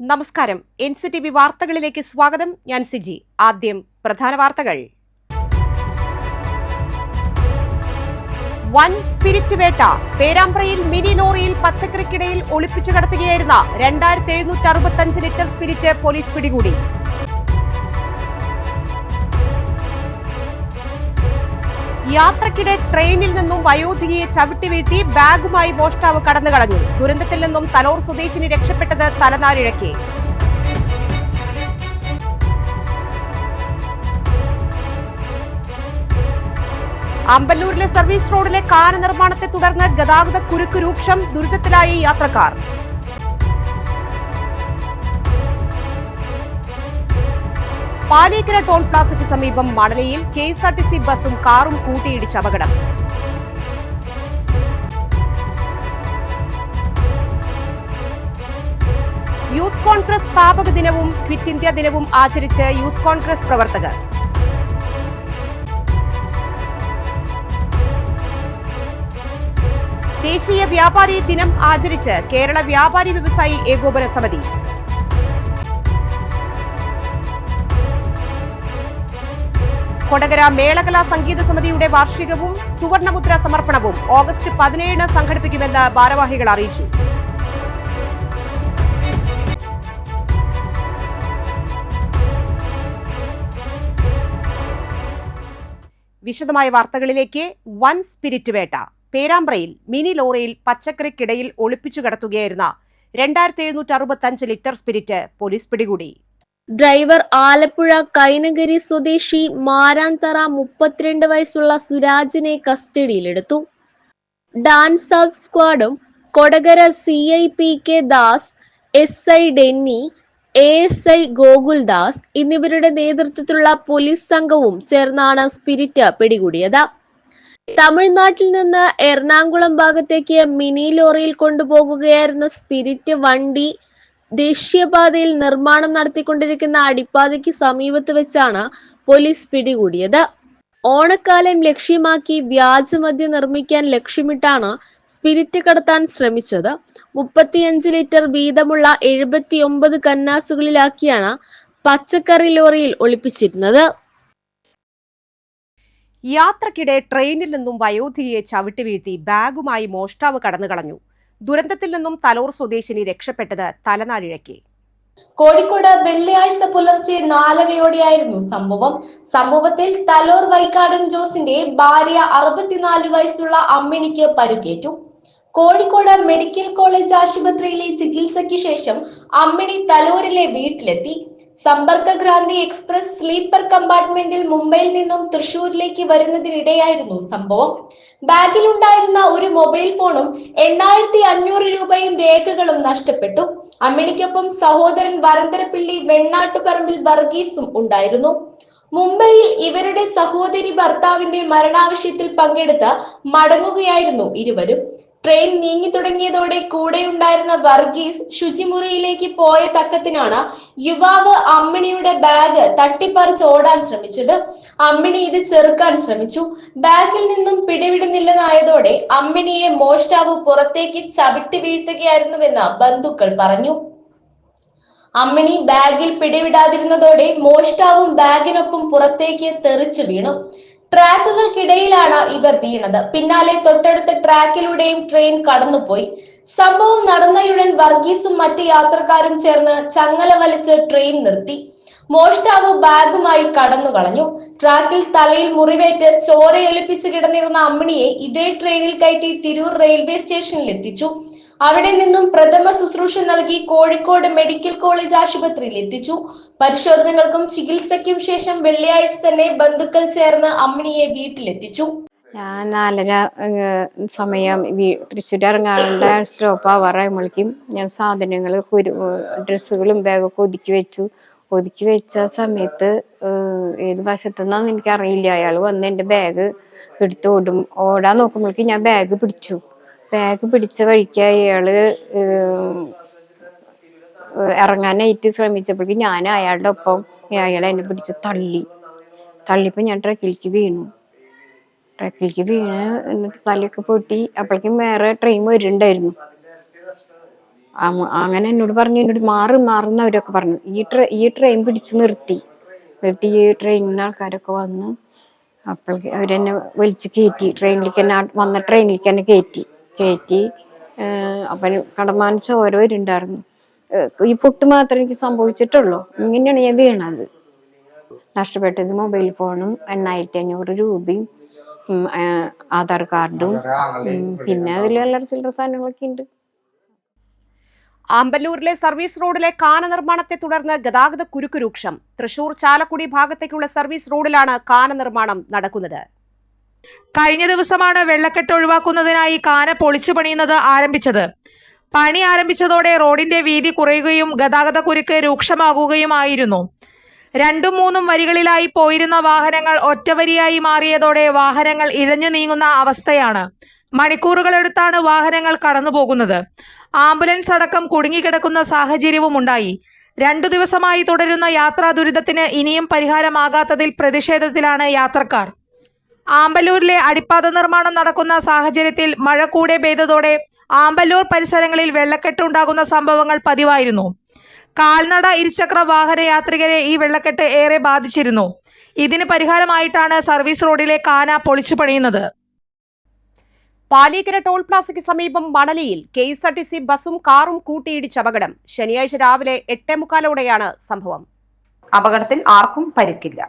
നമസ്കാരം. NCTV വാർത്തകളിലേക്ക് സ്വാഗതം. ഞാൻ സിജി. ആദ്യം പ്രധാന വാർത്തകൾ. വൻ സ്പിരിറ്റ് വേട്ട. പേരാമ്പ്രയിൽ മിനി ലോറിയിൽ പച്ചക്കറിക്കിടയിൽ ഒളിപ്പിച്ചു കടത്തുകയായിരുന്ന 2765 ലിറ്റർ സ്പിരിറ്റ് പോലീസ് പിടികൂടി. യാത്രക്കിടെ ട്രെയിനിൽ നിന്നും വയോധികയെ ചവിട്ടി വീഴ്ത്തി ബാഗുമായി മോഷ്ടാവ് കടന്നുകളഞ്ഞു. ദുരന്തത്തിൽ നിന്നും തലോർ സ്വദേശിനി രക്ഷപ്പെട്ടത് തലനാരിഴയ്ക്ക്. അമ്പല്ലൂരിലെ സർവീസ് റോഡിലെ കാന നിർമ്മാണത്തെ തുടർന്ന് ഗതാഗത കുരുക്ക് രൂക്ഷം. ദുരിതത്തിലായി യാത്രക്കാർ. പാലേക്കര ടോൾ പ്ലാസയ്ക്ക് സമീപം മണലിയിൽ KSRTC ബസും കാറും കൂട്ടിയിടിച്ച് അപകടം. യൂത്ത് കോൺഗ്രസ് സ്ഥാപക ദിനവും ക്വിറ്റ് ഇന്ത്യ ദിനവും ആചരിച്ച് യൂത്ത് കോൺഗ്രസ് പ്രവർത്തകർ. ദേശീയ വ്യാപാരി ദിനം ആചരിച്ച് കേരള വ്യാപാരി വ്യവസായി ഏകോപന സമിതി. കൊടകര മേളകലാ സംഗീത സമിതിയുടെ വാർഷികവും സുവർണമുദ്ര സമർപ്പണവും ഓഗസ്റ്റ് 17 സംഘടിപ്പിക്കുമെന്ന് ഭാരവാഹികൾ അറിയിച്ചു. വിശദമായ വാർത്തകളിലേക്ക്. വൻ സ്പിരിറ്റ് വേട്ട. പേരാമ്പ്രയിൽ മിനി ലോറിയിൽ പച്ചക്കറിക്കിടയിൽ ഒളിപ്പിച്ചു കടത്തുകയായിരുന്ന 2765 ലിറ്റർ സ്പിരിറ്റ് പോലീസ് പിടികൂടി. ഡ്രൈവർ ആലപ്പുഴ കൈനഗരി സ്വദേശി മാരാന്തറ 32 വയസ്സുള്ള സുരാജിനെ കസ്റ്റഡിയിലെടുത്തു. ഡാൻസ് സബ് സ്ക്വാഡും Kodakara CIPK Das, SI Denny, ASI Gokuldas എന്നിവരുടെ നേതൃത്വത്തിലുള്ള പോലീസ് സംഘവും ചേർന്നാണ് സ്പിരിറ്റ് പിടികൂടിയത്. തമിഴ്നാട്ടിൽ നിന്ന് എറണാകുളം ഭാഗത്തേക്ക് മിനി ലോറിയിൽ കൊണ്ടുപോകുകയായിരുന്ന സ്പിരിറ്റ് വണ്ടി ദേശീയപാതയിൽ നിർമ്മാണം നടത്തിക്കൊണ്ടിരിക്കുന്ന അടിപ്പാതയ്ക്ക് സമീപത്ത് വെച്ചാണ് പോലീസ് പിടികൂടിയത്. ഓണക്കാലം ലക്ഷ്യമാക്കി വ്യാജമദ്യം നിർമ്മിക്കാൻ ലക്ഷ്യമിട്ടാണ് സ്പിരിറ്റ് കടത്താൻ ശ്രമിച്ചത്. 35 ലിറ്റർ വീതമുള്ള 79 കന്നാസുകളിലാക്കിയാണ് പച്ചക്കറി ലോറിയിൽ ഒളിപ്പിച്ചിരുന്നത്. യാത്രക്കിടെ ട്രെയിനിൽ നിന്നും വയോധികയെ ചവിട്ടി വീഴ്ത്തി ബാഗുമായി മോഷ്ടാവ് കടന്നുകളഞ്ഞു. ദുരന്തത്തിൽ നിന്നും തലോർ സ്വദേശിനി രക്ഷപ്പെട്ടത് തലനാരിഴയ്ക്ക്. കോഴിക്കോട് വെള്ളിയാഴ്ച പുലർച്ചെ 4:30-യോടെയായിരുന്നു സംഭവത്തിൽ തലോർ വൈക്കാടൻ ജോസിന്റെ ഭാര്യ 64 വയസ്സുള്ള അമ്മിണിക്ക് പരുക്കേറ്റു. കോഴിക്കോട് മെഡിക്കൽ കോളേജ് ആശുപത്രിയിലെ ചികിത്സയ്ക്ക് ശേഷം അമ്മിണി തലോരിലെ വീട്ടിലെത്തി. സമ്പർക്കക്രാന്തി എക്സ്പ്രസ് സ്ലീപ്പർ കമ്പാർട്ട്മെന്റിൽ മുംബൈയിൽ നിന്നും തൃശൂരിലേക്ക് വരുന്നതിനിടെയായിരുന്നു സംഭവം. ബാഗിലുണ്ടായിരുന്ന ഒരു മൊബൈൽ ഫോണും 8500 രൂപയും രേഖകളും നഷ്ടപ്പെട്ടു. അമ്മിണിക്കൊപ്പം സഹോദരൻ വരന്തരപ്പിള്ളി വെണ്ണാട്ടുപറമ്പിൽ വർഗീസും ഉണ്ടായിരുന്നു. മുംബൈയിൽ ഇവരുടെ സഹോദരി ഭർത്താവിന്റെ മരണാവശ്യത്തിൽ പങ്കെടുത്ത് മടങ്ങുകയായിരുന്നു ഇരുവരും. ട്രെയിൻ നീങ്ങി തുടങ്ങിയതോടെ കൂടെയുണ്ടായിരുന്ന വർഗീസ് ശുചിമുറിയിലേക്ക് പോയ തക്കത്തിനാണ് യുവാവ് അമ്മിണിയുടെ ബാഗ് തട്ടിപ്പറിച്ച് ഓടാൻ ശ്രമിച്ചത്. അമ്മിണി ഇത് ചെറുക്കാൻ ശ്രമിച്ചു. ബാഗിൽ നിന്നും പിടിവിടുന്നില്ലെന്നായതോടെ അമ്മിണിയെ മോഷ്ടാവ് പുറത്തേക്ക് ചവിട്ടി വീഴ്ത്തുകയായിരുന്നുവെന്ന് ബന്ധുക്കൾ പറഞ്ഞു. അമ്മിണി ബാഗിൽ പിടിവിടാതിരുന്നതോടെ മോഷ്ടാവും ബാഗിനൊപ്പം പുറത്തേക്ക് തെറിച്ചു വീണു. ട്രാക്കുകൾക്കിടയിലാണ് ഇവർ വീണത്. പിന്നാലെ തൊട്ടടുത്ത ട്രാക്കിലൂടെയും ട്രെയിൻ കടന്നുപോയി. സംഭവം നടന്നയുടൻ വർഗീസും മറ്റ് യാത്രക്കാരും ചേർന്ന് ചങ്ങല വലിച്ച് ട്രെയിൻ നിർത്തി. മോഷ്ടാവ് ബാഗുമായി കടന്നു കളഞ്ഞു. ട്രാക്കിൽ തലയിൽ മുറിവേറ്റ് ചോരയൊലിപ്പിച്ച് കിടന്നിരുന്ന അമ്മിണിയെ ഇതേ ട്രെയിനിൽ കയറ്റി തിരൂർ റെയിൽവേ സ്റ്റേഷനിൽ എത്തിച്ചു. അവിടെ നിന്നും പ്രഥമ ശുശ്രൂഷ നൽകി കോഴിക്കോട് മെഡിക്കൽ കോളേജ് ആശുപത്രിയിൽ എത്തിച്ചു. പരിശോധനകൾക്കും ചികിത്സയ്ക്കും ശേഷം വെള്ളിയാഴ്ച തന്നെ ബന്ധുക്കൾ ചേർന്ന് അമ്മിണിയെ വീട്ടിലെത്തിച്ചു. ഞാൻ 4:30 സമയം തൃശ്ശൂർ ഇറങ്ങാറുണ്ട സ്റ്റോപ്പ് ആവാറാകുമ്പോഴേക്കും ഞാൻ സാധനങ്ങൾ ഡ്രസ്സുകളും ബാഗൊക്കെ ഒതുക്കി വെച്ച സമയത്ത് ഏത് വശത്തുനിന്നാന്ന് എനിക്കറിയില്ല. അയാൾ വന്ന് എൻ്റെ ബാഗ് എടുത്ത് ഓടാൻ നോക്കുമ്പോഴേക്കും ഞാൻ ബാഗ് പിടിച്ച വഴിക്ക് അയാള് ഇറങ്ങാനായിട്ട് ശ്രമിച്ചപ്പോഴേക്കും ഞാൻ അയാളുടെ ഒപ്പം അയാൾ എന്നെ പിടിച്ച് തള്ളിയപ്പോൾ ഞാൻ ട്രക്കിലേക്ക് വീണു. തലയൊക്കെ പൊട്ടി. അപ്പോഴേക്കും വേറെ ട്രെയിൻ വരുന്നുണ്ടായിരുന്നു. അങ്ങനെ എന്നോട് പറഞ്ഞു, എന്നോട് മാറുന്നവരൊക്കെ പറഞ്ഞു. ഈ ട്രെയിൻ പിടിച്ച് നിർത്തി ഈ ട്രെയിനിൽ നിന്ന് ആൾക്കാരൊക്കെ വന്ന് അപ്പോഴേക്ക് അവരെന്നെ വലിച്ച് കയറ്റി, ട്രെയിനിലേക്ക് തന്നെ വന്ന ട്രെയിനിലേക്ക് തന്നെ കയറ്റി. അപ്പം കടമാൻ ചോര വരുന്നുണ്ടായിരുന്നു. ഈ പൊട്ട് മാത്രമേ എനിക്ക് സംഭവിച്ചിട്ടുള്ളൂ. ഇങ്ങനെയാണ് ഞാൻ വീണത്. നഷ്ടപ്പെട്ടത് മൊബൈൽ ഫോണും 8500 രൂപയും ആധാർ കാർഡും പിന്നെ അതിൽ എല്ലാ ചില്ലറ സാധനങ്ങളൊക്കെ ഉണ്ട്. ആമ്പല്ലൂരിലെ സർവീസ് റോഡിലെ കാന നിർമ്മാണത്തെ തുടർന്ന് ഗതാഗത കുരുക്ക് രൂക്ഷം. തൃശൂർ ചാലക്കുടി ഭാഗത്തേക്കുള്ള സർവീസ് റോഡിലാണ് കാന നിർമ്മാണം നടക്കുന്നത്. കഴിഞ്ഞ ദിവസമാണ് വെള്ളക്കെട്ട് ഒഴിവാക്കുന്നതിനായി കാന പൊളിച്ചു പണിയുന്നത് ആരംഭിച്ചത്. പണി ആരംഭിച്ചതോടെ റോഡിന്റെ വീതി കുറയുകയും ഗതാഗത കുരുക്ക് രൂക്ഷമാകുകയുമായിരുന്നു. 2-3 വരികളിലായി പോയിരുന്ന വാഹനങ്ങൾ ഒറ്റവരിയായി മാറിയതോടെ വാഹനങ്ങൾ ഇഴഞ്ഞു നീങ്ങുന്ന അവസ്ഥയാണ്. മണിക്കൂറുകളെടുത്താണ് വാഹനങ്ങൾ കടന്നുപോകുന്നത്. ആംബുലൻസ് അടക്കം കുടുങ്ങിക്കിടക്കുന്ന സാഹചര്യവും ഉണ്ടായി. 2 ദിവസമായി തുടരുന്ന യാത്രാ ദുരിതത്തിന് ഇനിയും പരിഹാരമാകാത്തതിൽ പ്രതിഷേധത്തിലാണ് യാത്രക്കാർ. ആമ്പല്ലൂരിലെ അടിപ്പാത നിർമ്മാണം നടക്കുന്ന സാഹചര്യത്തിൽ മഴ കൂടെ പെയ്തതോടെ ആമ്പല്ലൂർ പരിസരങ്ങളിൽ വെള്ളക്കെട്ട് ഉണ്ടാകുന്ന സംഭവങ്ങൾ പതിവായിരുന്നു. കാൽനട ഇരുചക്ര വാഹന യാത്രികരെ ഈ വെള്ളക്കെട്ട് ഏറെ ബാധിച്ചിരുന്നു. ഇതിന് പരിഹാരമായിട്ടാണ് സർവീസ് റോഡിലെ കാന പൊളിച്ചു പണിയുന്നത്. പാലീക്കര ടോൾ പ്ലാസയ്ക്ക് സമീപം മണലിയിൽ KSRTC ബസും കാറും കൂട്ടിയിടിച്ച് അപകടം. ശനിയാഴ്ച രാവിലെ 8:45-ഓടെയാണ് സംഭവം. അപകടത്തിൽ ആർക്കും പരിക്കില്ല.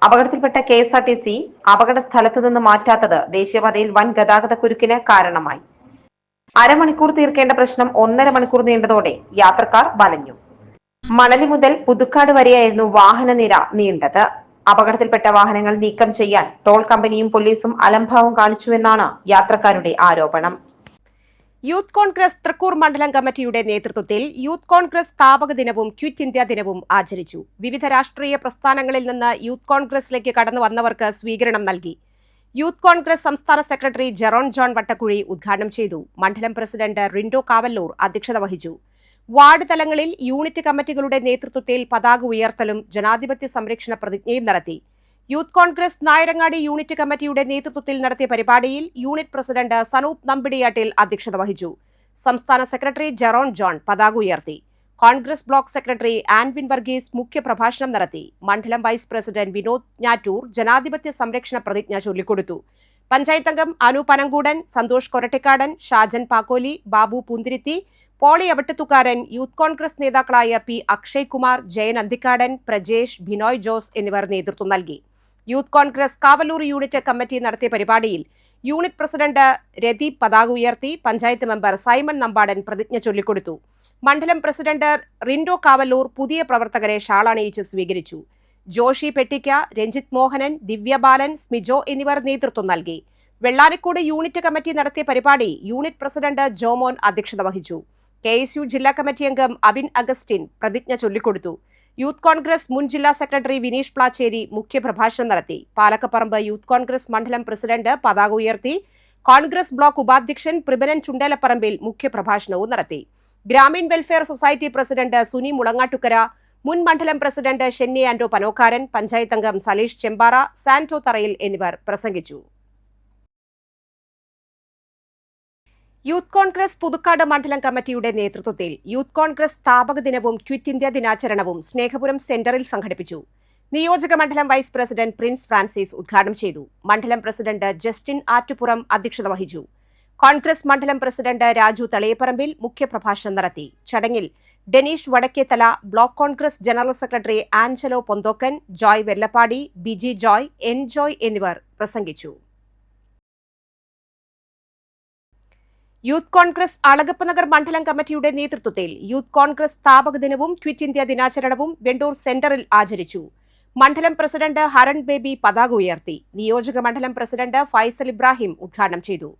അപകടത്തിൽപ്പെട്ട KSRTC അപകട സ്ഥലത്തു നിന്ന് മാറ്റാത്തത് ദേശീയപാതയിൽ വൻ ഗതാഗത കുരുക്കിന് കാരണമായി. അരമണിക്കൂർ തീർക്കേണ്ട പ്രശ്നം 1.5 മണിക്കൂർ നീണ്ടതോടെ യാത്രക്കാർ വലഞ്ഞു. മണലി മുതൽ പുതുക്കാട് വരെയായിരുന്നു വാഹനനിര നീണ്ടത്. അപകടത്തിൽപ്പെട്ട വാഹനങ്ങൾ നീക്കം ചെയ്യാൻ ടോൾ കമ്പനിയും പോലീസും അലംഭാവം കാണിച്ചുവെന്നാണ് യാത്രക്കാരുടെ ആരോപണം. യൂത്ത് കോൺഗ്രസ് തൃക്കൂർ മണ്ഡലം കമ്മിറ്റിയുടെ നേതൃത്വത്തിൽ യൂത്ത് കോൺഗ്രസ് സ്ഥാപക ദിനവും ക്വിറ്റ് ഇന്ത്യ ദിനവും ആചരിച്ചു. വിവിധ രാഷ്ട്രീയ പ്രസ്ഥാനങ്ങളിൽ നിന്ന് യൂത്ത് കോൺഗ്രസിലേക്ക് കടന്നു വന്നവർക്ക് സ്വീകരണം നൽകി. യൂത്ത് കോൺഗ്രസ് സംസ്ഥാന സെക്രട്ടറി ജെറോൺ ജോൺ വട്ടക്കുഴി ഉദ്ഘാടനം ചെയ്തു. മണ്ഡലം പ്രസിഡന്റ് റിൻഡോ കാവല്ലൂർ അധ്യക്ഷത വഹിച്ചു. വാർഡ് തലങ്ങളിൽ യൂണിറ്റ് കമ്മിറ്റികളുടെ നേതൃത്വത്തിൽ പതാക ഉയർത്തലും ജനാധിപത്യ സംരക്ഷണ പ്രതിജ്ഞയും നടത്തി. യൂത്ത് കോൺഗ്രസ് നായരങ്ങാടി യൂണിറ്റ് കമ്മിറ്റിയുടെ നേതൃത്വത്തിൽ നടത്തിയ പരിപാടിയിൽ യൂണിറ്റ് പ്രസിഡന്റ് സനൂപ് നമ്പിടിയാട്ടിൽ അധ്യക്ഷത വഹിച്ചു. സംസ്ഥാന സെക്രട്ടറി ജെറോൺ ജോൺ പതാക ഉയർത്തി. കോൺഗ്രസ് ബ്ലോക്ക് സെക്രട്ടറി ആൻവിൻ വർഗീസ് മുഖ്യപ്രഭാഷണം നടത്തി. മണ്ഡലം വൈസ് പ്രസിഡന്റ് വിനോദ് ഞാറ്റൂർ ജനാധിപത്യ സംരക്ഷണ പ്രതിജ്ഞ ചൊല്ലിക്കൊടുത്തു. പഞ്ചായത്ത് അംഗം അനു പനങ്കൂടൻ, സന്തോഷ് കൊരട്ടിക്കാടൻ, ഷാജൻ പാക്കോലി, ബാബു പൂന്തിരിത്തി, പോളി അവിട്ടത്തുകാരൻ, യൂത്ത് കോൺഗ്രസ് നേതാക്കളായ പി അക്ഷയ് കുമാർ, ജയൻ അന്തിക്കാടൻ, പ്രജേഷ്, ബിനോയ് ജോസ് എന്നിവർ നേതൃത്വം നൽകി. Youth Congress Kavalloor unit committee നടത്തിയ പരിപാടിയിൽ യൂണിറ്റ് പ്രസിഡന്റ് രദീപ് പതാക ഉയർത്തി. പഞ്ചായത്ത് മെമ്പർ സൈമൺ നമ്പാടൻ പ്രതിജ്ഞ ചൊല്ലിക്കൊടുത്തു. മണ്ഡലം പ്രസിഡന്റ് റിൻഡോ കാവല്ലൂർ പുതിയ പ്രവർത്തകരെ ഷാളണിയിച്ച് സ്വീകരിച്ചു. ജോഷി പെട്ടിക്ക, രഞ്ജിത്ത് മോഹനൻ, ദിവ്യബാലൻ, സ്മിജോ എന്നിവർ നേതൃത്വം നൽകി. വെള്ളാനിക്കോട് യൂണിറ്റ് കമ്മിറ്റി നടത്തിയ പരിപാടി യൂണിറ്റ് പ്രസിഡന്റ് ജോമോൻ അധ്യക്ഷത വഹിച്ചു. KSU ജില്ലാ കമ്മിറ്റി അംഗം അബിൻ അഗസ്റ്റിൻ പ്രതിജ്ഞ ചൊല്ലിക്കൊടുത്തു. യൂത്ത് കോൺഗ്രസ് മുൻ ജില്ലാ സെക്രട്ടറി വിനീഷ് പ്ലാച്ചേരി മുഖ്യപ്രഭാഷണം നടത്തി. പാലക്കപ്പറമ്പ് യൂത്ത് കോൺഗ്രസ് മണ്ഡലം പ്രസിഡന്റ് പതാക ഉയർത്തി. കോൺഗ്രസ് ബ്ലോക്ക് ഉപാധ്യക്ഷൻ പ്രിബനൻ ചുണ്ടേലപ്പറമ്പിൽ മുഖ്യപ്രഭാഷണവും നടത്തി. Grameen welfare society president Suni Mulangattukara, മുൻ മണ്ഡലം പ്രസിഡന്റ് ഷെന്നി ആൻഡോ പനോക്കാരൻ, പഞ്ചായത്ത് അംഗം സലീഷ് ചെമ്പാറ, സാന്റോ തറയിൽ എന്നിവർ പ്രസംഗിച്ചു. യൂത്ത് കോൺഗ്രസ് പുതുക്കാട് മണ്ഡലം കമ്മിറ്റിയുടെ നേതൃത്വത്തിൽ യൂത്ത് കോൺഗ്രസ് സ്ഥാപക ദിനവും ക്വിറ്റ് ഇന്ത്യ ദിനാചരണവും സ്നേഹപുരം സെന്ററിൽ സംഘടിപ്പിച്ചു. നിയോജക മണ്ഡലം വൈസ് പ്രസിഡന്റ് പ്രിൻസ് ഫ്രാൻസിസ് ഉദ്ഘാടനം ചെയ്തു. മണ്ഡലം പ്രസിഡന്റ് ജസ്റ്റിൻ ആറ്റുപുറം അധ്യക്ഷത വഹിച്ചു. കോൺഗ്രസ് മണ്ഡലം പ്രസിഡന്റ് രാജു തളിയപ്പറമ്പിൽ മുഖ്യപ്രഭാഷണം നടത്തി. ചടങ്ങിൽ Denish Vadakkethala, block Congress general secretary Angelo Ponthokkan, Joy Vellappadi, Biji Joy, N Joy എന്നിവർ പ്രസംഗിച്ചു. യൂത്ത് കോൺഗ്രസ് അളഗപ്പനഗർ മണ്ഡലം കമ്മിറ്റിയുടെ നേതൃത്വത്തിൽ യൂത്ത് കോൺഗ്രസ് സ്ഥാപക ദിനവും ക്വിറ്റ് ഇന്ത്യ ദിനാചരണവും വെണ്ടൂർ സെന്ററിൽ ആചരിച്ചു. മണ്ഡലം പ്രസിഡന്റ് ഹരൺ ബേബി പതാക ഉയർത്തി. നിയോജക മണ്ഡലം പ്രസിഡന്റ് ഫൈസൽ ഇബ്രാഹിം ഉദ്ഘാടനം ചെയ്തു.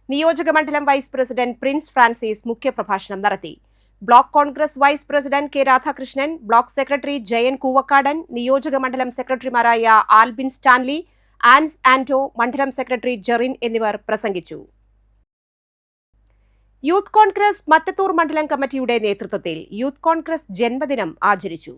നിയോജക മണ്ഡലം വൈസ് പ്രസിഡന്റ് പ്രിൻസ് ഫ്രാൻസിസ് മുഖ്യപ്രഭാഷണം നടത്തി. Block Congress vice president K Radhakrishnan, block secretary Jayan Koovakkadan, നിയോജക മണ്ഡലം സെക്രട്ടറിമാരായ ആൽബിൻ സ്റ്റാൻലി, ആൻസ് ആന്റോ, മണ്ഡലം സെക്രട്ടറി ജെറിൻ എന്നിവർ പ്രസംഗിച്ചു. യൂത്ത് കോൺഗ്രസ് മറ്റത്തൂർ മണ്ഡലം കമ്മിറ്റിയുടെ നേതൃത്വത്തിൽ യൂത്ത് കോൺഗ്രസ് ജന്മദിനം ആചരിച്ചു.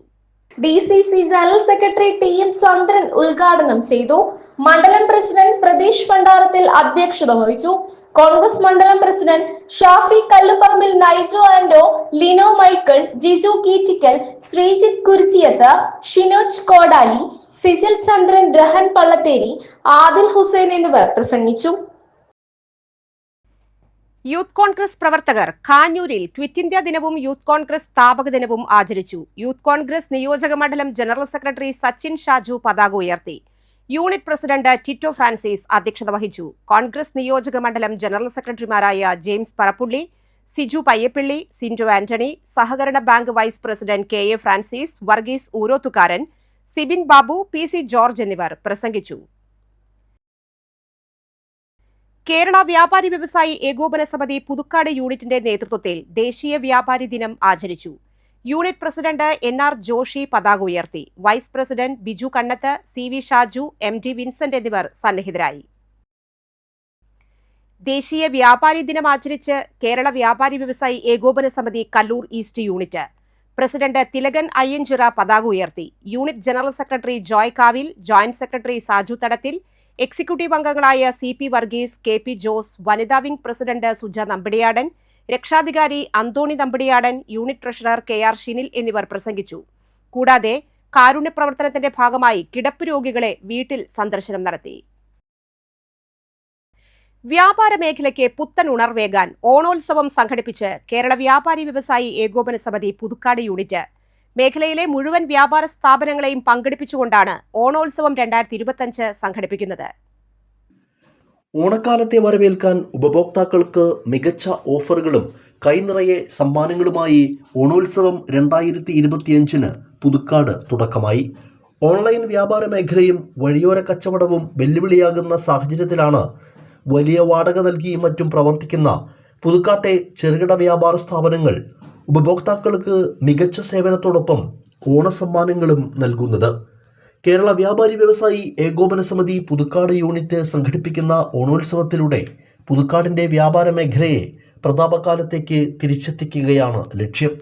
DCC ജനറൽ സെക്രട്ടറി TM ചന്ദ്രൻ ഉദ്ഘാടനം ചെയ്തു. മണ്ഡലം പ്രസിഡന്റ് പ്രതീഷ് പണ്ടാരത്തിൽ അധ്യക്ഷത വഹിച്ചു. കോൺഗ്രസ് മണ്ഡലം പ്രസിഡന്റ് ഷാഫി കല്ലുപറമ്പിൽ, നൈജോ ആൻഡോ, ലിനോ മൈക്കിൾ, ജിജു കീറ്റിക്കൽ, ശ്രീജിത്ത് കുരിച്ചിയത്ത്, ഷിനോജ് കോടാലി, സിജിൽ ചന്ദ്രൻ, രഹൻ പള്ളത്തേരി, ആദിൽ ഹുസൈൻ എന്നിവർ പ്രസംഗിച്ചു. യൂത്ത് കോൺഗ്രസ് പ്രവർത്തകർ കാഞ്ഞൂരിൽ ക്വിറ്റ് ഇന്ത്യ ദിനവും യൂത്ത് കോൺഗ്രസ് സ്ഥാപക ദിനവും ആചരിച്ചു. യൂത്ത് കോൺഗ്രസ് നിയോജക മണ്ഡലം ജനറൽ സെക്രട്ടറി സച്ചിൻ ഷാജു പതാക ഉയർത്തി. യൂണിറ്റ് പ്രസിഡന്റ് ടിറ്റോ ഫ്രാൻസിസ് അധ്യക്ഷത വഹിച്ചു. കോൺഗ്രസ് നിയോജക മണ്ഡലം ജനറൽ സെക്രട്ടറിമാരായ ജെയിംസ് പറപ്പുള്ളി, സിജു പയ്യപ്പിള്ളി, സിൻഡോ ആന്റണി, സഹകരണ bank vice president K A Francis, Varghese Oorothukaran, Sibin Babu, P C George എന്നിവർ പ്രസംഗിച്ചു. കേരള വ്യാപാരി വ്യവസായി ഏകോപന സമിതി പുതുക്കാട് യൂണിറ്റിന്റെ നേതൃത്വത്തിൽ ദേശീയ വ്യാപാരി ദിനം ആചരിച്ചു. യൂണിറ്റ് പ്രസിഡന്റ് NR ജോഷി പതാക ഉയർത്തി. Vice president Biju Kannath, CV Shaju, MD Vincent എന്നിവർ സന്നിഹിതരായി. ദേശീയ വ്യാപാരി ദിനം ആചരിച്ച് കേരള വ്യാപാരി വ്യവസായി ഏകോപന സമിതി Kallur east unit president Thilakan Ayyanchira പതാക ഉയർത്തി. യൂണിറ്റ് ജനറൽ സെക്രട്ടറി ജോയ് കാവിൽ, ജോയിന്റ് സെക്രട്ടറി സാജു തടത്തിൽ, എക്സിക്യൂട്ടീവ് അംഗങ്ങളായ CP വർഗീസ്, KP ജോസ്, വനിതാ വിംഗ് പ്രസിഡന്റ് സുജ നമ്പിടിയാടൻ, രക്ഷാധികാരി Anthony Nambidiyadan, unit treasurer KR Shinil എന്നിവർ പ്രസംഗിച്ചു. കൂടാതെ കാരുണ്യ പ്രവർത്തനത്തിന്റെ ഭാഗമായി കിടപ്പ് രോഗികളെ വീട്ടിൽ സന്ദർശനം നടത്തി. വ്യാപാര മേഖലയ്ക്ക് പുത്തൻ ഉണർവേകാൻ ഓണോത്സവം സംഘടിപ്പിച്ച് കേരള വ്യാപാരി വ്യവസായി ഏകോപന സമിതി പുതുക്കാട് യൂണിറ്റ് മേഖലയിലെ മുഴുവൻ വ്യാപാര സ്ഥാപനങ്ങളെയും പങ്കെടുപ്പിച്ചുകൊണ്ടാണ് ഓണോത്സവം 2025 സംഘടിപ്പിക്കുന്നത്. ഓണക്കാലത്തെ വരവേൽക്കാൻ ഉപഭോക്താക്കൾക്ക് മികച്ച ഓഫറുകളും കൈനിറയെ സമ്മാനങ്ങളുമായി ഓണോത്സവം 2025 പുതുക്കാട് തുടക്കമായി. ഓൺലൈൻ വ്യാപാര മേഖലയും വഴിയോര കച്ചവടവും വെല്ലുവിളിയാകുന്ന സാഹചര്യത്തിലാണ് വലിയ വാടക നൽകിയും മറ്റും പ്രവർത്തിക്കുന്ന പുതുക്കാട്ടെ ചെറുകിട വ്യാപാര സ്ഥാപനങ്ങൾ ഉപഭോക്താക്കൾക്ക് മികച്ച സേവനത്തോടൊപ്പം ഓണസമ്മാനങ്ങളും നൽകുന്നത്. കേരള വ്യാപാരി വ്യവസായി ഏകോപന സമിതി പുതുക്കാട് യൂണിറ്റ് സംഘടിപ്പിക്കുന്ന ഓണോത്സവത്തിലൂടെ പുതുക്കാടിന്റെ വ്യാപാര മേഖലയെ പ്രതാപകാലത്തേക്ക് തിരിച്ചെത്തിക്കുകയാണ് ലക്ഷ്യം.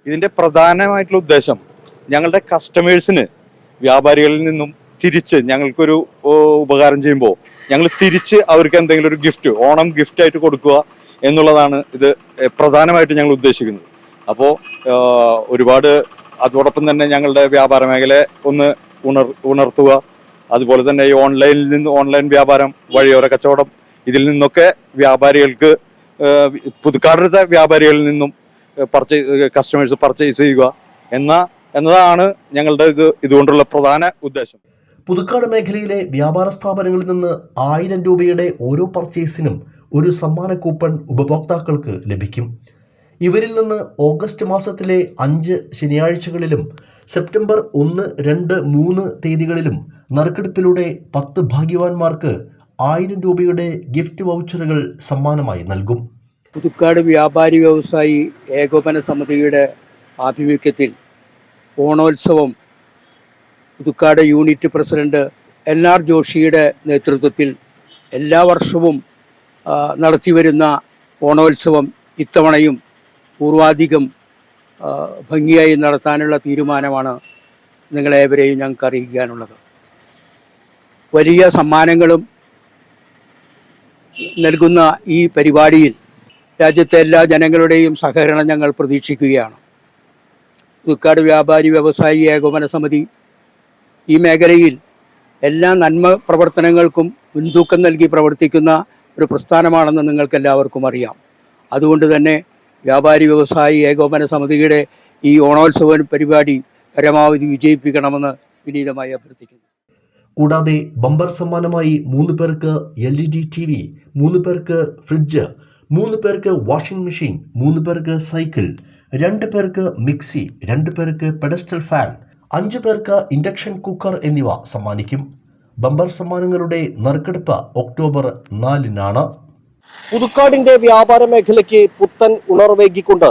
ഇതിന്റെ പ്രധാനമായിട്ടുള്ള ഉദ്ദേശം ഞങ്ങളുടെ കസ്റ്റമേഴ്സിന് വ്യാപാരികളിൽ നിന്നും തിരിച്ച് ഞങ്ങൾക്കൊരു ഉപകാരം ചെയ്യുമ്പോൾ ഞങ്ങൾ തിരിച്ച് അവർക്ക് എന്തെങ്കിലും ഒരു ഗിഫ്റ്റ്, ഓണം ഗിഫ്റ്റ് ആയിട്ട് കൊടുക്കുക എന്നുള്ളതാണ് ഇത് പ്രധാനമായിട്ട് ഞങ്ങൾ ഉദ്ദേശിക്കുന്നത്. അപ്പോൾ ഒരുപാട് അതോടൊപ്പം തന്നെ ഞങ്ങളുടെ വ്യാപാര മേഖലയെ ഒന്ന് ഉണർത്തുക, അതുപോലെ തന്നെ ഈ ഓൺലൈൻ വ്യാപാരം, വഴിയോര കച്ചവടം, ഇതിൽ നിന്നൊക്കെ വ്യാപാരികൾക്ക് പുതുക്കാടത്തെ വ്യാപാരികളിൽ നിന്നും കസ്റ്റമേഴ്സ് പർച്ചേസ് ചെയ്യുക എന്നതാണ് ഞങ്ങളുടെ ഇതുകൊണ്ടുള്ള പ്രധാന ഉദ്ദേശം. പുതുക്കാട് മേഖലയിലെ വ്യാപാര സ്ഥാപനങ്ങളിൽ നിന്ന് 1000 രൂപയുടെ ഓരോ പർച്ചേസിനും ഒരു സമ്മാന കൂപ്പൺ ഉപഭോക്താക്കൾക്ക് ലഭിക്കും. ഇവരിൽ നിന്ന് ഓഗസ്റ്റ് മാസത്തിലെ 5 ശനിയാഴ്ചകളിലും സെപ്റ്റംബർ 1, 2, 3 തീയതികളിലും നറുക്കെടുപ്പിലൂടെ 10 ഭാഗ്യവാന്മാർക്ക് 1000 രൂപയുടെ ഗിഫ്റ്റ് വൗച്ചറുകൾ സമ്മാനമായി നൽകും. പുതുക്കാട് വ്യാപാരി വ്യവസായി ഏകോപന സമിതിയുടെ ആഭിമുഖ്യത്തിൽ ഓണോത്സവം പുതുക്കാട് യൂണിറ്റ് പ്രസിഡന്റ് NR ജോഷിയുടെ നേതൃത്വത്തിൽ എല്ലാ വർഷവും നടത്തിവരുന്ന ഓണോത്സവം ഇത്തവണയും പൂർവാധികം ഭംഗിയായി നടത്താനുള്ള തീരുമാനമാണ് നിങ്ങളേവരെയും ഞങ്ങൾക്ക് അറിയിക്കാനുള്ളത്. വലിയ സമ്മാനങ്ങളും നൽകുന്ന ഈ പരിപാടിയിൽ രാജ്യത്തെ എല്ലാ ജനങ്ങളുടെയും സഹകരണം ഞങ്ങൾ പ്രതീക്ഷിക്കുകയാണ്. പുതുക്കാട് വ്യാപാരി വ്യവസായി ഏകോപന സമിതി ഈ മേഖലയിൽ എല്ലാ നന്മ പ്രവർത്തനങ്ങൾക്കും മുൻതൂക്കം നൽകി പ്രവർത്തിക്കുന്ന ഒരു പ്രസ്ഥാനമാണെന്ന് നിങ്ങൾക്കെല്ലാവർക്കും അറിയാം. അതുകൊണ്ട് തന്നെ വ്യാപാരി വ്യവസായി ഏകോപന സമിതിയുടെ ഈ ഓണോത്സവ പരിപാടി പരമാവധി വിജയിപ്പിക്കണമെന്ന് വിനീതമായി അഭ്യർത്ഥിക്കുന്നു. കൂടാതെ ബമ്പർ സമ്മാനമായി 3 പേർക്ക് LED TV, 3 പേർക്ക് ഫ്രിഡ്ജ്, 3 പേർക്ക് വാഷിംഗ് മെഷീൻ, 3 പേർക്ക് സൈക്കിൾ, 2 പേർക്ക് മിക്സി, 2 പേർക്ക് പെഡസ്റ്റൽ ഫാൻ, 5 പേർക്ക് ഇൻഡക്ഷൻ കുക്കർ എന്നിവ സമ്മാനിക്കും. ബമ്പർ സമ്മാനങ്ങളുടെ നറുക്കെടുപ്പ് ഒക്ടോബർ 4-നാണ്. പുതുക്കാടിന്റെ വ്യാപാര മേഖലയ്ക്ക് പുത്തൻ ഉണർവേകിക്കൊണ്ട്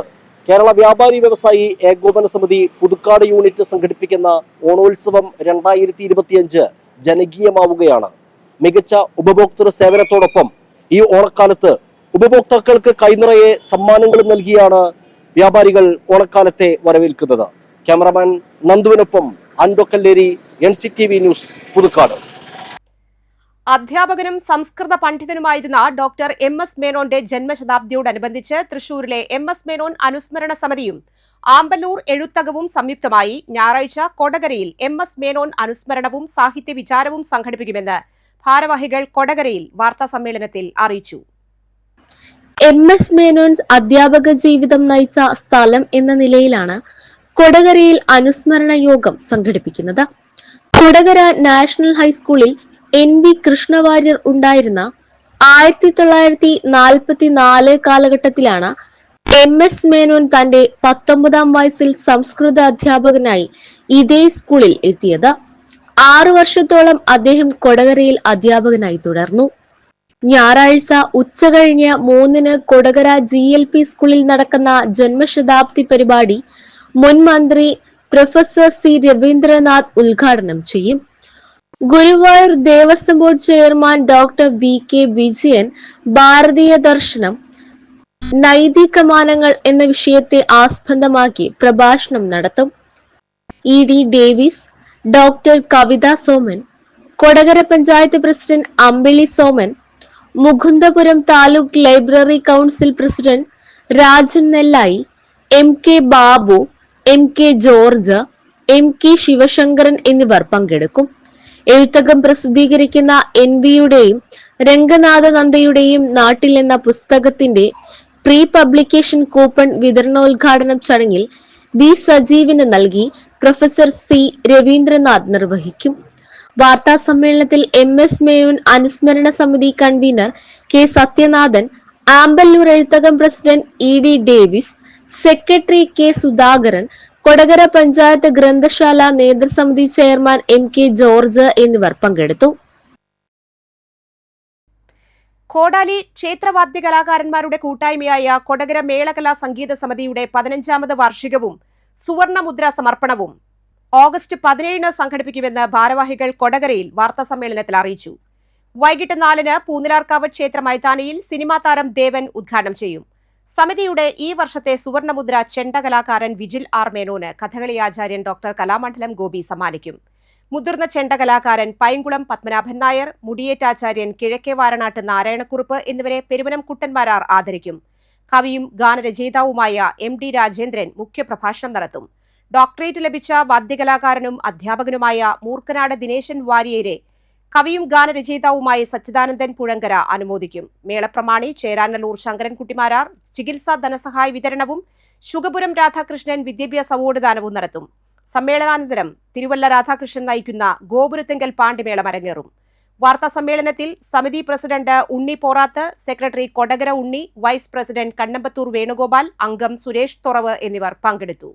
കേരള വ്യാപാരി വ്യവസായി ഏകോപന സമിതി പുതുക്കാട് യൂണിറ്റ് സംഘടിപ്പിക്കുന്ന ഓണോത്സവം 2025 ജനകീയമാവുകയാണ്. മികച്ച ഉപഭോക്തൃ സേവനത്തോടൊപ്പം ഈ ഓണക്കാലത്ത് ഉപഭോക്താക്കൾക്ക് കൈനിറയെ സമ്മാനങ്ങളും നൽകിയാണ് വ്യാപാരികൾ ഓണക്കാലത്തെ വരവേൽക്കുന്നത്. ക്യാമറമാൻ നന്ദുവിനൊപ്പം അൻഡോ കല്ലേരി, NCTV ന്യൂസ്, പുതുക്കാട്. അധ്യാപകനും സംസ്കൃത പണ്ഡിതനുമായിരുന്ന ഡോക്ടർ MS മേനോന്റെ ജന്മശതാബ്ദിയോടനുബന്ധിച്ച് തൃശൂരിലെ MS മേനോൻ അനുസ്മരണ സമിതിയും ആമ്പല്ലൂർ എഴുത്തകവും സംയുക്തമായി ഞായറാഴ്ച കൊടകരയിൽ MS മേനോൻ അനുസ്മരണവും സാഹിത്യ വിചാരവും സംഘടിപ്പിക്കുമെന്ന് ഭാരവാഹികൾ കൊടകരയിൽ വാർത്താസമ്മേളനത്തിൽ അറിയിച്ചു. MS മേനോൻസ് അധ്യാപക ജീവിതം നയിച്ച സ്ഥലം എന്ന നിലയിലാണ് കൊടകരയിൽ അനുസ്മരണ യോഗം സംഘടിപ്പിക്കുന്നത്. കൊടകര നാഷണൽ ഹൈസ്കൂളിൽ NV കൃഷ്ണവാര്യർ ഉണ്ടായിരുന്ന 1944 കാലഘട്ടത്തിലാണ് MS മേനോൻ തന്റെ 19ാം വയസ്സിൽ സംസ്കൃത അധ്യാപകനായി ഇതേ സ്കൂളിൽ എത്തിയത്. 6 വർഷത്തോളം അദ്ദേഹം കൊടകരയിൽ അധ്യാപകനായി തുടർന്നു. ഞായറാഴ്ച ഉച്ചകഴിഞ്ഞ് 3-ന് കൊടകര GLP സ്കൂളിൽ നടക്കുന്ന ജന്മശതാബ്ദി പരിപാടി മുൻ മന്ത്രി പ്രൊഫസർ C രവീന്ദ്രനാഥ് ഉദ്ഘാടനം ചെയ്യും. Guruvayur Devaswom board chairman doctor VK Vijayan ഭാരതീയ ദർശനം, നൈതികമാനങ്ങൾ എന്ന വിഷയത്തെ ആസ്പദമാക്കി പ്രഭാഷണം നടത്തും. ED Davis, doctor Kavitha Soman, Kodakara panchayat president Ambili Soman, Mukundapuram taluk library council president Rajan Nellayi, MK Babu, MK George, MK Sivasankaran എന്നിവർ പങ്കെടുക്കും. എഴുത്തകം പ്രസിദ്ധീകരിക്കുന്ന NVയുടെയും രംഗനാഥനന്ദയുടെയും നാട്ടിൽ എന്ന പുസ്തകത്തിന്റെ പ്രീ പബ്ലിക്കേഷൻ കൂപ്പൺ വിതരണോദ്ഘാടനം ചടങ്ങിൽ B സജീവിന് നൽകി പ്രൊഫസർ C രവീന്ദ്രനാഥ് നിർവഹിക്കും. വാർത്താ സമ്മേളനത്തിൽ MS മേനോൻ അനുസ്മരണ സമിതി convener K Sathyanathan, Amballur Ezhuthakam president ED Davis, secretary K Sudhakaran, Kodakara panchayat ഗ്രന്ഥശാല നേതൃസമിതി ചെയർമാൻ MK ജോർജ് എന്നിവർ പങ്കെടുത്തു. കോടാലി ക്ഷേത്രവാദ്യ കലാകാരന്മാരുടെ കൂട്ടായ്മയായ കൊടകര മേളകലാ സംഗീത സമിതിയുടെ 15ാമത് വാർഷികവും സുവർണമുദ്ര സമർപ്പണവും ഓഗസ്റ്റ് 17-ന് സംഘടിപ്പിക്കുമെന്ന് ഭാരവാഹികൾ കൊടകരയിൽ വാർത്താസമ്മേളനത്തിൽ അറിയിച്ചു. വൈകിട്ട് 4-ന് പൂനിലാർക്കാവ് ക്ഷേത്ര മൈതാനിയിൽ സിനിമാ താരം ദേവൻ ഉദ്ഘാടനം ചെയ്യും. സമിതിയുടെ ഈ വർഷത്തെ സുവർണമുദ്ര ചെണ്ട കലാകാരൻ വിജിൽ R മേനോന് കഥകളി ആചാര്യൻ ഡോക്ടർ കലാമണ്ഡലം ഗോപി സമ്മാനിക്കും. മുതിർന്ന ചെണ്ട കലാകാരൻ പൈങ്കുളം പത്മനാഭൻ നായർ, മുടിയേറ്റാചാര്യൻ കിഴക്കേ വാരണാട്ട് നാരായണക്കുറുപ്പ് എന്നിവരെ പെരുവനം കുട്ടന്മാരാർ ആദരിക്കും. കവിയും ഗാനരചയിതാവുമായ MD രാജേന്ദ്രൻ മുഖ്യപ്രഭാഷണം നടത്തും. ഡോക്ടറേറ്റ് ലഭിച്ച വാദ്യകലാകാരനും അധ്യാപകനുമായ മൂർക്കനാട് ദിനേശൻ വാരിയരെ കവിയും ഗാനരചയിതാവുമായ സച്ചിദാനന്ദൻ പുഴങ്കര അനുമോദിക്കും. മേളപ്രമാണി ചേരാനല്ലൂർ ശങ്കരൻകുട്ടിമാരാർ ചികിത്സാ ധനസഹായ വിതരണവും ശുഗപുരം രാധാകൃഷ്ണൻ വിദ്യാഭ്യാസ അവാർഡ് ദാനവും നടത്തും. സമ്മേളനാനന്തരം തിരുവല്ല രാധാകൃഷ്ണൻ നയിക്കുന്ന ഗോപുരത്തിങ്കൽ പാണ്ടിമേളം അരങ്ങേറും. വാർത്താ സമ്മേളനത്തിൽ സമിതി പ്രസിഡന്റ് ഉണ്ണി പോറാത്ത്, സെക്രട്ടറി കൊടകര ഉണ്ണി, വൈസ് പ്രസിഡന്റ് കണ്ണമ്പത്തൂർ വേണുഗോപാൽ, അംഗം സുരേഷ് തുറവ് എന്നിവർ പങ്കെടുത്തു.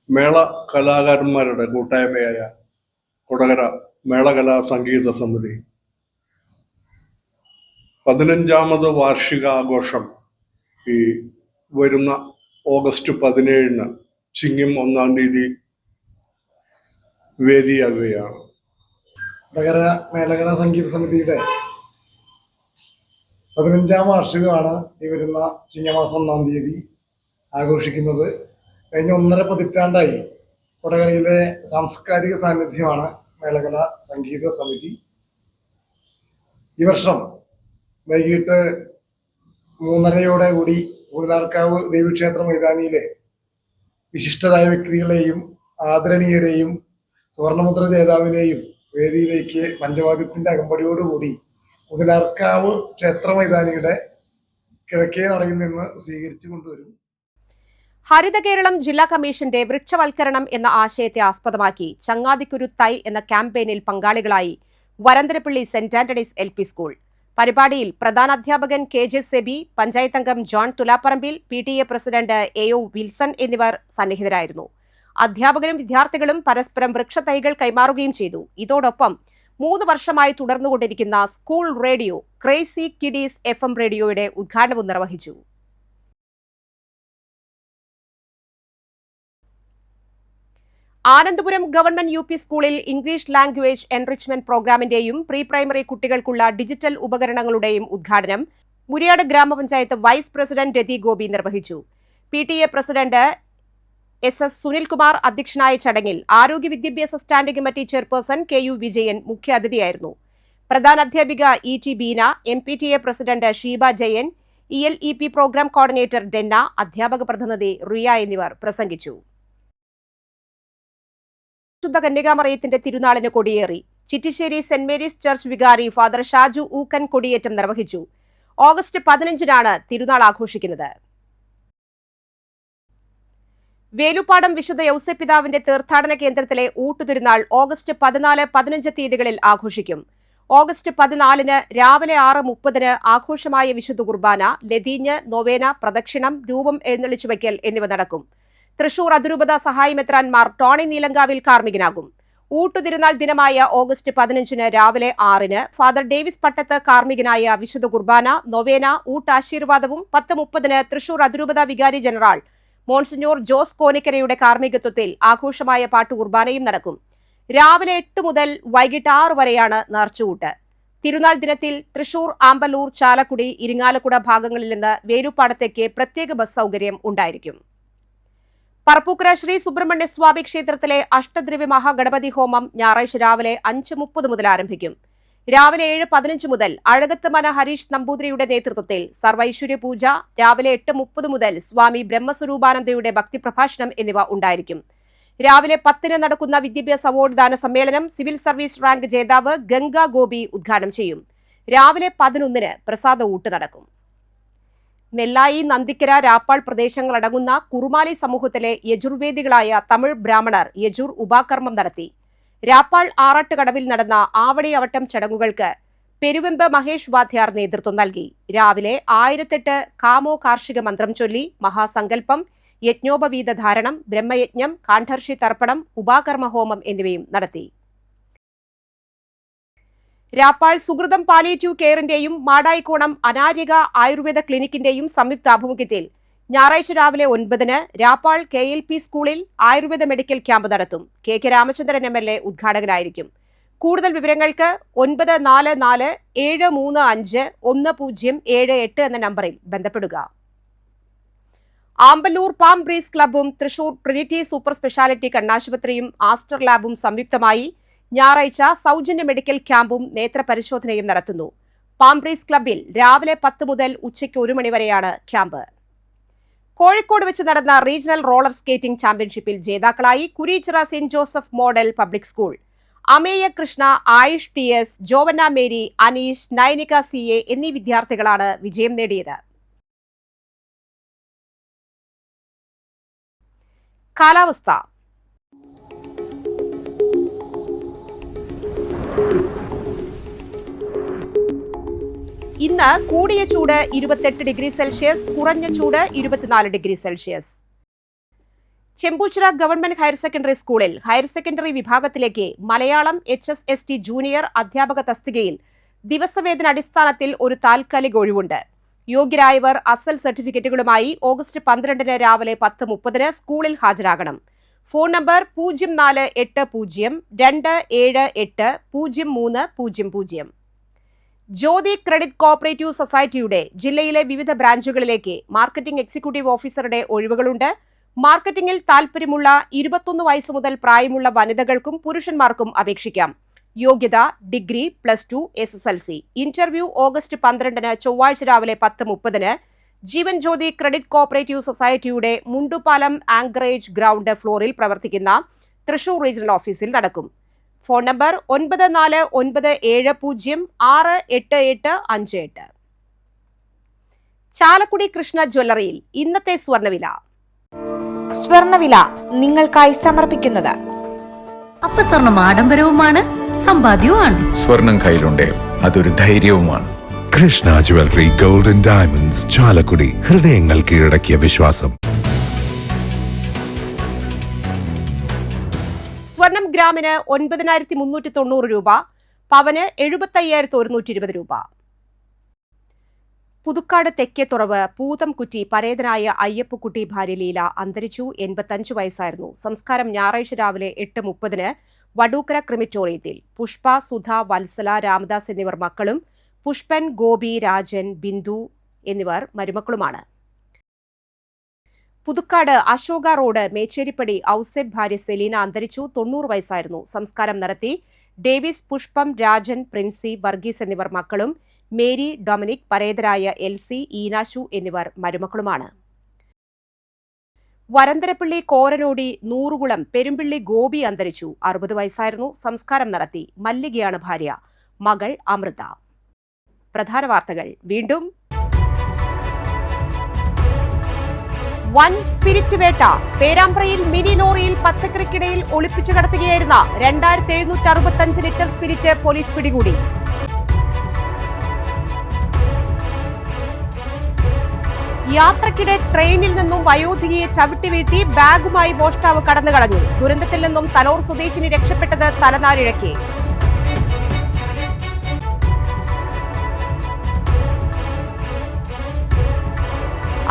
മേള കലാകാരന്മാരുടെ കൂട്ടായ്മയായ കൊടകര മേളകലാ സംഗീത സമിതി 15ാമത് വാർഷികാഘോഷം ഈ വരുന്ന ഓഗസ്റ്റ് 17-ന് ചിങ്ങം 1-ാം തീയതി വേദിയാകുകയാണ്. കൊടകര മേളകലാ സംഗീത സമിതിയുടെ 15ാം വാർഷികമാണ് ഈ വരുന്ന ചിങ്ങമാസം 1-ാം തീയതി ആഘോഷിക്കുന്നത്. കഴിഞ്ഞ 1.5 പതിറ്റാണ്ടായി കൊടകരയിലെ സാംസ്കാരിക സാന്നിധ്യമാണ് മേളകലാ സംഗീത സമിതി. ഈ വർഷം വൈകിട്ട് 3:30 പൂനിലാർക്കാവ് ദേവീക്ഷേത്ര മൈതാനിയിലെ വിശിഷ്ടരായ വ്യക്തികളെയും ആദരണീയരെയും സുവർണമുദ്ര ജേതാവിനെയും വേദിയിലേക്ക് പഞ്ചവാദ്യത്തിന്റെ അകമ്പടിയോടുകൂടി പൂനിലാർക്കാവ് ക്ഷേത്ര മൈതാനിയുടെ കിഴക്കേ നടയിൽ നിന്ന് സ്വീകരിച്ചു കൊണ്ടുവരും. ഹരിത കേരളം ജില്ലാ കമ്മീഷന്റെ വൃക്ഷവൽക്കരണം എന്ന ആശയത്തെ ആസ്പദമാക്കി ചങ്ങാതിക്കൊരു തൈ എന്ന ക്യാമ്പയിനിൽ പങ്കാളികളായി Varantharappilly saint Antony's LP school. പരിപാടിയിൽ പ്രധാനാധ്യാപകൻ KJ സെബി, പഞ്ചായത്ത് അംഗം John Thulaparambil, PTA president AO Wilson എന്നിവർ സന്നിഹിതരായിരുന്നു. അധ്യാപകരും വിദ്യാർത്ഥികളും പരസ്പരം വൃക്ഷത്തൈകൾ കൈമാറുകയും ചെയ്തു. ഇതോടൊപ്പം 3 വർഷമായി തുടർന്നുകൊണ്ടിരിക്കുന്ന school radio crazy kiddies FM റേഡിയോയുടെ ഉദ്ഘാടനവും നിർവഹിച്ചു. ആനന്ദപുരം ഗവൺമെന്റ് UP സ്കൂളിൽ ഇംഗ്ലീഷ് ലാംഗ്വേജ് എൻറിച്ച്മെന്റ് പ്രോഗ്രാമിന്റെയും പ്രീ പ്രൈമറി കുട്ടികൾക്കുള്ള ഡിജിറ്റൽ ഉപകരണങ്ങളുടെയും ഉദ്ഘാടനം മുരിയാട് ഗ്രാമപഞ്ചായത്ത് വൈസ് പ്രസിഡന്റ് രതി ഗോപി നിർവഹിച്ചു. PTA പ്രസിഡന്റ് SS സുനിൽകുമാർ അധ്യക്ഷനായ ചടങ്ങിൽ ആരോഗ്യ വിദ്യാഭ്യാസ standing committee chairperson KU Vijayan മുഖ്യാതിഥിയായിരുന്നു. പ്രധാന അധ്യാപിക ET Beena, MPTA president Sheeba Jayan, ELEP programme coordinator Denna, അധ്യാപക പ്രതിനിധി റിയ എന്നിവർ പ്രസംഗിച്ചു. ശുദ്ധ കന്യകാമറിയത്തിന്റെ തിരുനാളിന് കൊടിയേറി. ചിറ്റിശ്ശേരി സെന്റ് മേരീസ് ചർച്ച് വികാരി ഫാദർ ഷാജു ഊക്കൻ കൊടിയേറ്റം നിർവഹിച്ചു. ഓഗസ്റ്റ് 15-നാണ് തിരുനാൾ ആഘോഷിക്കുന്നത്. വേലുപ്പാടം വിശുദ്ധ യൗസേപ്പിതാവിന്റെ തീർത്ഥാടന കേന്ദ്രത്തിലെ ഊട്ടുതിരുനാൾ ഓഗസ്റ്റ് 14, 15 തീയതികളിൽ ആഘോഷിക്കും. ഓഗസ്റ്റ് 14-ന് രാവിലെ 6:30-ന് ആഘോഷമായ വിശുദ്ധ കുർബാന, ലതീഞ്ഞ്, നൊവേന, പ്രദക്ഷിണം, രൂപം എഴുന്നള്ളിച്ചുവയ്ക്കൽ എന്നിവ നടക്കും. തൃശൂർ അതിരൂപത സഹായമെത്രാൻമാർ ടോണി നീലങ്കാവിൽ കാർമ്മികനാകും. ഊട്ടുതിരുനാൾ ദിനമായ ഓഗസ്റ്റ് 15-ന് രാവിലെ 6-ന് ഫാദർ ഡേവിസ് പട്ടത്ത് കാർമ്മികനായ വിശുദ്ധ കുർബാന, നൊവേന, ഊട്ടാശീർവാദവും 10:30-ന് തൃശൂർ അതിരൂപത വികാരി ജനറൽ മോൺസിഞ്ഞോർ ജോസ് കോനിക്കരയുടെ കാർമ്മികത്വത്തിൽ ആഘോഷമായ പാട്ടുകുർബാനയും നടക്കും. രാവിലെ 8 മുതൽ വൈകിട്ട് 6 വരെയാണ് നേർച്ചൂട്ട്. തിരുനാൾ ദിനത്തിൽ തൃശൂർ, ആമ്പല്ലൂർ, ചാലക്കുടി, ഇരിങ്ങാലക്കുട ഭാഗങ്ങളിൽ നിന്ന് വേലുപ്പാടത്തേക്ക് പ്രത്യേക ബസ് സൗകര്യം ഉണ്ടായിരിക്കും. പറപ്പൂക്കര ശ്രീ സുബ്രഹ്മണ്യ സ്വാമി ക്ഷേത്രത്തിലെ അഷ്ടദ്രവ്യ മഹാഗണപതി ഹോമം ഞായറാഴ്ച രാവിലെ 5:30 മുതൽ ആരംഭിക്കും. രാവിലെ 7:15 മുതൽ അഴകത്ത് മന ഹരീഷ് നമ്പൂതിരിയുടെ നേതൃത്വത്തിൽ സർവൈശ്വര്യ പൂജ, രാവിലെ 8:30 മുതൽ സ്വാമി ബ്രഹ്മസ്വരൂപാനന്ദയുടെ ഭക്തിപ്രഭാഷണം എന്നിവ ഉണ്ടായിരിക്കും. രാവിലെ 10-ന് നടക്കുന്ന വിദ്യാഭ്യാസ അവാർഡ് ദാന സമ്മേളനം സിവിൽ സർവീസ് റാങ്ക് ജേതാവ് ഗംഗ ഗോപി ഉദ്ഘാടനം ചെയ്യും. രാവിലെ 11-ന് പ്രസാദ ഊട്ട് നടക്കും. നെല്ലായി, നന്ദിക്കര, രാപ്പാൾ പ്രദേശങ്ങളടങ്ങുന്ന കുറുമാലി സമൂഹത്തിലെ യജുർവേദികളായ തമിഴ് ബ്രാഹ്മണർ യജുർ ഉപാകർമ്മം നടത്തി. രാപ്പാൾ ആറാട്ടുകടവിൽ നടന്ന ആവടി അവട്ടം ചടങ്ങുകൾക്ക് പെരുവെമ്പ് മഹേഷ് വാദ്യാർ നേതൃത്വം നൽകി. രാവിലെ 1008 കാമോ കാർഷിക മന്ത്രം ചൊല്ലി മഹാസങ്കല്പം, യജ്ഞോപവീത ധാരണം, ബ്രഹ്മയജ്ഞം, കാണ്ഡർഷി തർപ്പണം, ഉപാകർമ്മ ഹോമം എന്നിവയും നടത്തി. രാപ്പാൾ സുഹൃതം പാലിയേറ്റീവ് കെയറിന്റെയും മാടായിക്കോണം അനാര്യക ആയുർവേദ ക്ലിനിക്കിന്റെയും സംയുക്താഭിമുഖ്യത്തിൽ ഞായറാഴ്ച രാവിലെ 9-ന് രാപ്പാൾ KLP സ്കൂളിൽ ആയുർവേദ മെഡിക്കൽ ക്യാമ്പ് നടത്തും. KK രാമചന്ദ്രൻ MLA ഉദ്ഘാടകനായിരിക്കും. കൂടുതൽ വിവരങ്ങൾക്ക് 9447351078 എന്ന നമ്പറിൽ ബന്ധപ്പെടുക. ആമ്പല്ലൂർ പാം ബ്രീസ് ക്ലബ്ബും തൃശൂർ ട്രിനിറ്റി സൂപ്പർ സ്പെഷ്യാലിറ്റി കണ്ണാശുപത്രിയും ആസ്റ്റർ ലാബും സംയുക്തമായി ഞായറാഴ്ച സൗജന്യ മെഡിക്കൽ ക്യാമ്പും നേത്രപരിശോധനയും നടത്തുന്നു. പാം ബ്രീസ് ക്ലബ്ബിൽ രാവിലെ 10 മുതൽ ഉച്ചയ്ക്ക് 1 മണി വരെയാണ് ക്യാമ്പ്. കോഴിക്കോട് വെച്ച് നടന്ന റീജിയണൽ റോളർ സ്കേറ്റിംഗ് ചാമ്പ്യൻഷിപ്പിൽ ജേതാക്കളായി Kureechira saint Joseph model public school. Ameya Krishna, Ayush TS, Joanna Mary, Aneesh, Nainika CA എന്നീ വിദ്യാർത്ഥികളാണ് വിജയം നേടിയത്. കാലാവസ്ഥ. ഇന്ന് കൂടിയ ചൂട് 28 ഡിഗ്രി സെൽഷ്യസ്, കുറഞ്ഞ ചൂട് 24 degree Celsius. Chembuchira government higher secondary സ്കൂളിൽ ഹയർ സെക്കൻഡറി വിഭാഗത്തിലേക്ക് മലയാളം HSST ജൂനിയർ അധ്യാപക തസ്തികയിൽ ദിവസവേതന അടിസ്ഥാനത്തിൽ ഒരു താൽക്കാലിക ഒഴിവുണ്ട്. യോഗ്യരായവർ അസൽ സർട്ടിഫിക്കറ്റുകളുമായി ഓഗസ്റ്റ് 12-ന് രാവിലെ 10:30-ന് സ്കൂളിൽ ഹാജരാകണം. Phone number 048027800300. Jyothi credit cooperative സൊസൈറ്റിയുടെ ജില്ലയിലെ വിവിധ ബ്രാഞ്ചുകളിലേക്ക് മാർക്കറ്റിംഗ് എക്സിക്യൂട്ടീവ് ഓഫീസറുടെ ഒഴിവുകളുണ്ട്. മാർക്കറ്റിംഗിൽ താൽപര്യമുള്ള 21 വയസ്സ് മുതൽ പ്രായമുള്ള വനിതകൾക്കും പുരുഷന്മാർക്കും അപേക്ഷിക്കാം. യോഗ്യത ഡിഗ്രി, +2, SSLC. ഇന്റർവ്യൂ ഓഗസ്റ്റ് 12-ന് ചൊവ്വാഴ്ച രാവിലെ 10:30-ന് ജീവൻ ജ്യോതി ക്രെഡിറ്റ് കോഓപ്പറേറ്റീവ് സൊസൈറ്റിയുടെ മുണ്ടുപാലം ആങ്കറേജ് ഗ്രൗണ്ട് ഫ്ലോറിൽ പ്രവർത്തിക്കുന്ന തൃശൂർ റീജിയണൽ ഓഫീസിൽ നടക്കും. Phone number 9497068858. ചാലക്കുടി കൃഷ്ണ ജ്വല്ലറിയിൽ ഇന്നത്തെ സ്വർണ്ണവില. സ്വർണ്ണവില നിങ്ങൾക്കായി സമർപ്പിക്കുന്നത് അപ്പസ്വർണം ആഡംബരവുമാണ്, സമ്പാദ്യവുമാണ്. സ്വർണം കയ്യിലുണ്ടേ അതൊരു ധൈര്യവുമാണ്. Krishna jewellery gold and diamonds, Chalakudy. ഹൃദയങ്ങൾ കീഴടക്കിയ വിശ്വാസം. സ്വർണം ഗ്രാമിന് 9390 രൂപ, പവന് 75,120 രൂപ. പുതുക്കാട് തെക്കേത്തുറവ് പൂതംകുറ്റി പരേതനായ അയ്യപ്പക്കുട്ടി ഭാര്യ ലീല അന്തരിച്ചു. 85 വയസ്സായിരുന്നു. സംസ്കാരം ഞായറാഴ്ച രാവിലെ 8:30-ന് വടൂക്കര ക്രിമിറ്റോറിയത്തിൽ. പുഷ്പ, സുധ, വത്സല, രാമദാസ് എന്നിവർ മക്കളും പുഷ്പൻ, ഗോപി, രാജൻ, ബിന്ദു എന്നിവർ മരുമക്കളുമാണ്. പുതുക്കാട് അശോക റോഡ് മേച്ചേരിപ്പടി ഔസേബ് ഭാര്യ സെലീന അന്തരിച്ചു. 90 വയസ്സായിരുന്നു. സംസ്കാരം നടത്തി. ഡേവിസ്, പുഷ്പം, രാജൻ, പ്രിൻസി, വർഗീസ് എന്നിവർ മക്കളും മേരി, ഡൊമിനിക്, പരേതരായ എൽസി, ഈനാശു എന്നിവർ മരുമക്കളുമാണ്. വരന്തരപ്പള്ളി കോരനോടി നൂറുകുളം പെരുമ്പിള്ളി ഗോപി അന്തരിച്ചു. 60 വയസ്സായിരുന്നു. സംസ്കാരം നടത്തി. മല്ലികയാണ് ഭാര്യ. മകൾ അമൃത. പ്രധാന വാർത്തകൾ വീണ്ടും. വൻ സ്പിരിറ്റ് വേട്ട. പേരാമ്പ്രയിൽ മിനി ലോറിയിൽ പച്ചക്കറിക്കിടയിൽ ഒളിപ്പിച്ചു കടത്തുകയായിരുന്ന 2765 ലിറ്റർ സ്പിരിറ്റ് പോലീസ് പിടികൂടി. യാത്രക്കിടെ ട്രെയിനിൽ നിന്നും വയോധികയെ ചവിട്ടി വീഴ്ത്തി ബാഗുമായി മോഷ്ടാവ് കടന്നുകളഞ്ഞു. ദുരന്തത്തിൽ നിന്നും തലോർ സ്വദേശിനി രക്ഷപ്പെട്ടത് തലനാരിഴയ്ക്ക്.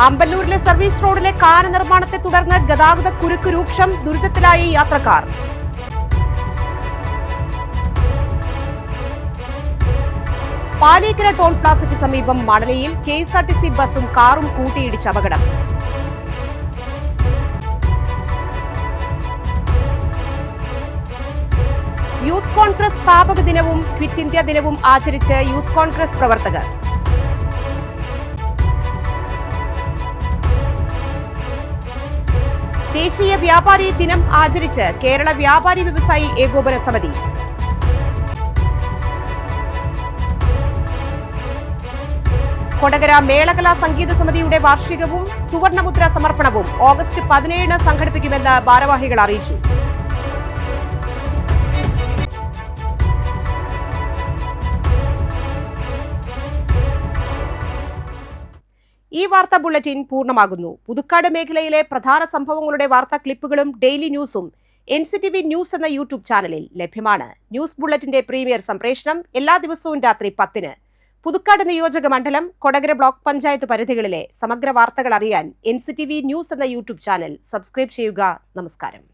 അമ്പല്ലൂരിലെ സർവീസ് റോഡിലെ കാന നിർമ്മാണത്തെ തുടർന്ന് ഗതാഗത കുരുക്ക് രൂക്ഷം. ദുരിതത്തിലായി യാത്രക്കാർ. പാലേക്കര ടോൾ പ്ലാസയ്ക്ക് സമീപം മണലിയിൽ KSRTC ബസും കാറും കൂട്ടിയിടിച്ച് അപകടം. യൂത്ത് കോൺഗ്രസ് സ്ഥാപക ദിനവും ക്വിറ്റ് ഇന്ത്യ ദിനവും ആചരിച്ച് യൂത്ത് കോൺഗ്രസ് പ്രവർത്തകർ. ദേശീയ വ്യാപാരി ദിനം ആചരിച്ച് കേരള വ്യാപാരി വ്യവസായി ഏകോപന സമിതി. കൊടകര മേളകലാ സംഗീത സമിതിയുടെ വാർഷികവും സുവർണമുദ്ര സമർപ്പണവും ഓഗസ്റ്റ് 17 സംഘടിപ്പിക്കുമെന്ന് ഭാരവാഹികൾ അറിയിച്ചു. ഈ വാർത്താ ബുള്ളറ്റിൻ പൂർണ്ണമാകുന്നു. പുതുക്കാട് മേഖലയിലെ പ്രധാന സംഭവങ്ങളുടെ വാർത്താ ക്ലിപ്പുകളും ഡെയിലി ന്യൂസും NCTV ന്യൂസ് എന്ന യൂട്യൂബ് ചാനലിൽ ലഭ്യമാണ്. ന്യൂസ് ബുള്ളറ്റിന്റെ പ്രീമിയർ സംപ്രേഷണം എല്ലാ ദിവസവും രാത്രി 10-ന്. പുതുക്കാട് നിയോജക മണ്ഡലം, കൊടകര ബ്ലോക്ക് പഞ്ചായത്ത് പരിധികളിലെ സമഗ്ര വാർത്തകൾ അറിയാൻ NCTV ന്യൂസ് എന്ന യൂട്യൂബ് ചാനൽ സബ്സ്ക്രൈബ് ചെയ്യുക. നമസ്കാരം.